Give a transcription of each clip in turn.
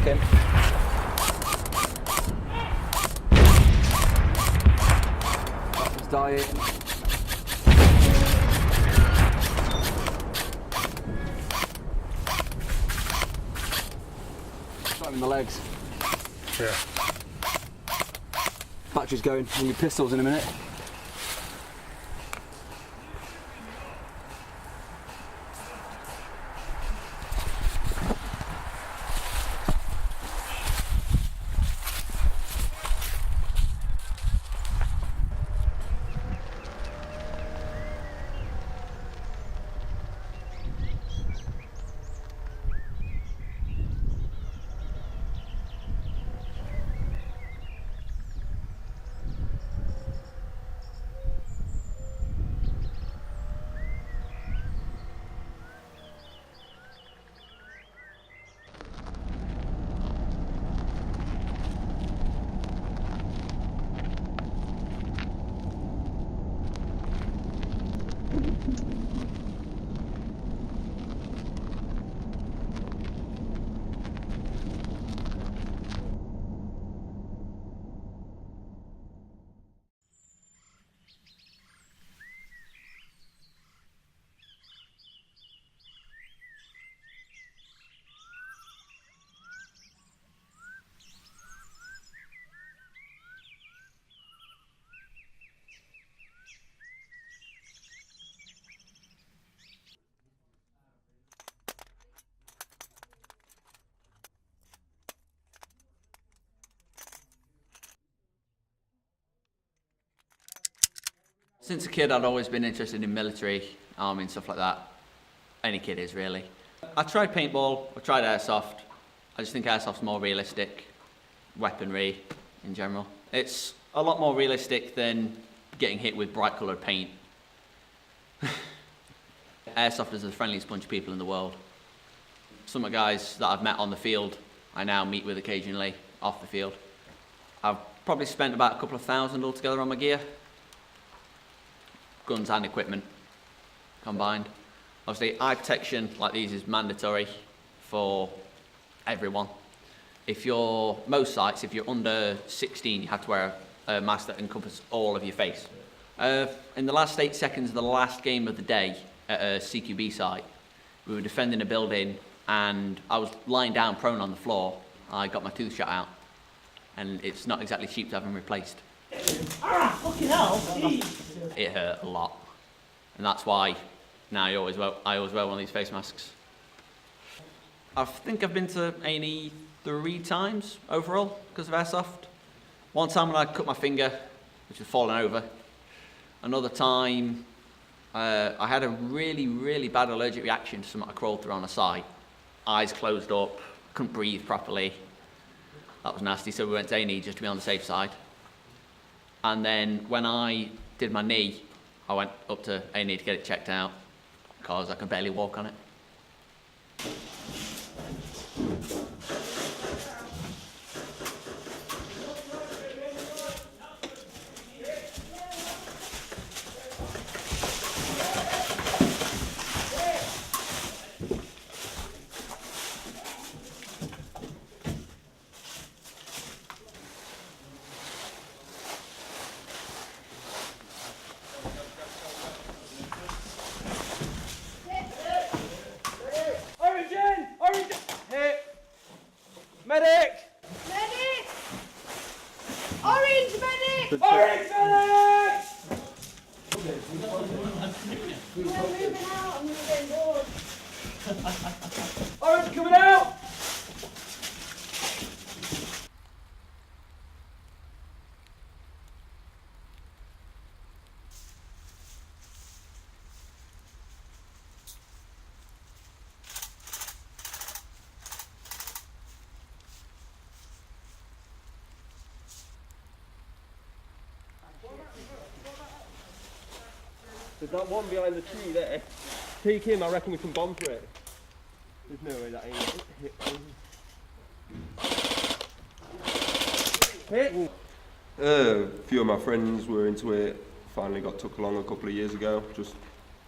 Knock him. That was dying. Shot him in the legs. Yeah. Battery's going. We'll need pistols in a minute. Since a kid, I'd always been interested in military, army and stuff like that. Any kid is, really. I tried paintball, I tried airsoft. I just think airsoft's more realistic. Weaponry, in general. It's a lot more realistic than getting hit with bright coloured paint. Airsofters are the friendliest bunch of people in the world. Some of the guys that I've met on the field, I now meet with occasionally off the field. I've probably spent about a couple of thousand altogether on my gear. Guns and equipment combined. Obviously, eye protection like these is mandatory for everyone. Most sites, if you're under 16, you have to wear a mask that encompasses all of your face. In the last 8 seconds of the last game of the day at a CQB site, we were defending a building and I was lying down prone on the floor. I got my tooth shot out and it's not exactly cheap to have them replaced. Ah, fucking hell! It hurt a lot. And that's why now I always wear one of these face masks. I think I've been to A&E 3 times overall because of airsoft. One time when I cut my finger, which had fallen over. Another time, I had a really, really bad allergic reaction to something I crawled through on a site. Eyes closed up, couldn't breathe properly. That was nasty, so we went to A&E just to be on the safe side. And then when I did my knee, I went up to A&E to get it checked out because I could barely walk on it. Medic! Medic! Orange medic! Orange medic! We're moving out and we're getting bored. Orange coming out! There's that one behind the tree there. Take him, I reckon we can bomb for it. There's no way that ain't hit. Hit! A few of my friends were into it, finally got took along a couple of years ago. Just, do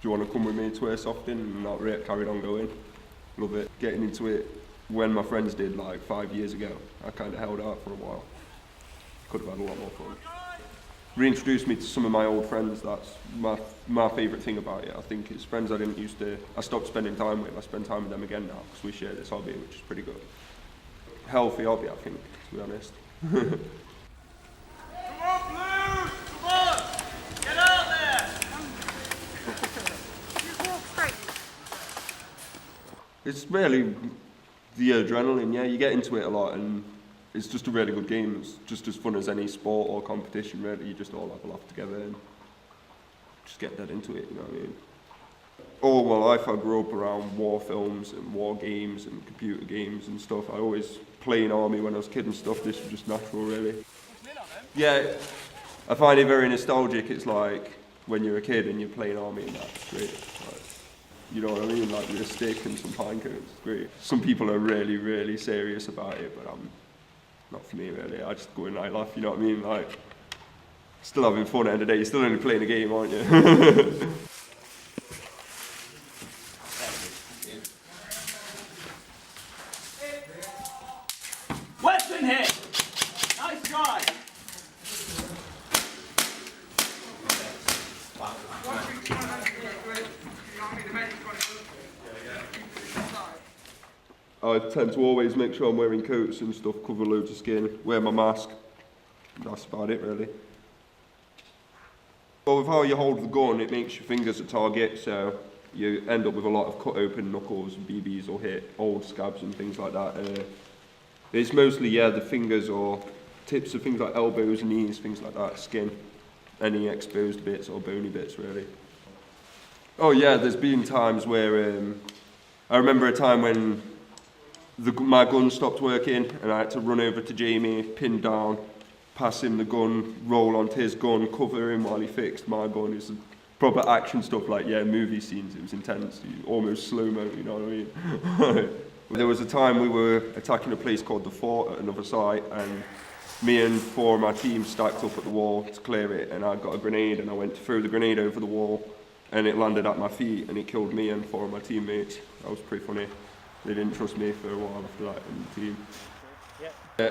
you want to come with me to airsofting? And that rate carried on going. Love it. Getting into it when my friends did like 5 years ago. I kind of held out for a while. Could have had a lot more fun. Reintroduced me to some of my old friends. That's my favourite thing about it. I think it's friends I stopped spending time with. I spend time with them again now because we share this hobby, which is pretty good. Healthy hobby, I think, to be honest. It's really the adrenaline, yeah, you get into it a lot and it's just a really good game. It's just as fun as any sport or competition, really. You just all have a laugh together and just get dead into it, you know what I mean? All my life I grew up around war films and war games and computer games and stuff. I always played in army when I was a kid and stuff. This was just natural, really. Yeah, I find it very nostalgic. It's like when you're a kid and you're playing army and that's great. Like, you know what I mean? Like with a stick and some pine cones, it's great. Some people are really, really serious about it, but not for me really. I just go and I laugh, you know what I mean? Like, still having fun at the end of the day. You're still only playing a game, aren't you? Weston hit! Nice try! I tend to always make sure I'm wearing coats and stuff, cover loads of skin, wear my mask. That's about it, really. Well, with how you hold the gun, it makes your fingers a target, so you end up with a lot of cut open knuckles and BBs or hit old scabs and things like that. It's mostly, yeah, the fingers or tips of things like elbows, knees, things like that, skin, any exposed bits or bony bits, really. Oh yeah, there's been times where, I remember a time when my gun stopped working and I had to run over to Jamie, pin down, pass him the gun, roll onto his gun, cover him while he fixed my gun. It's proper action stuff, like, yeah, movie scenes. It was intense, almost slow-mo, you know what I mean? There was a time we were attacking a place called the Fort at another site, and me and 4 of my team stacked up at the wall to clear it, and I got a grenade and I went to throw the grenade over the wall and it landed at my feet and it killed me and 4 of my teammates. That was pretty funny. They didn't trust me for a while after that in the team.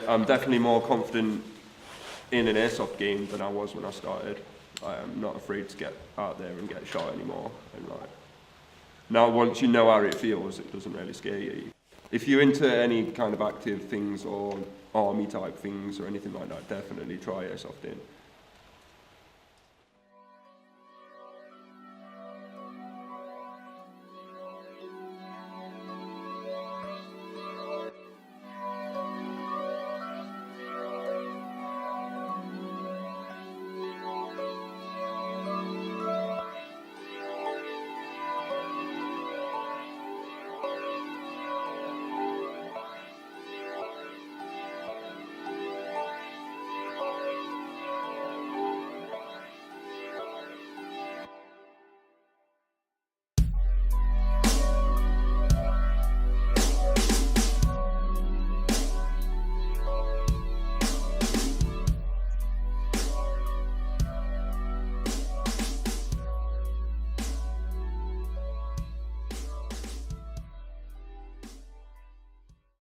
I'm definitely more confident in an airsoft game than I was when I started. I'm not afraid to get out there and get shot anymore. And now once you know how it feels, it doesn't really scare you. If you're into any kind of active things or army type things or anything like that, definitely try airsoft in.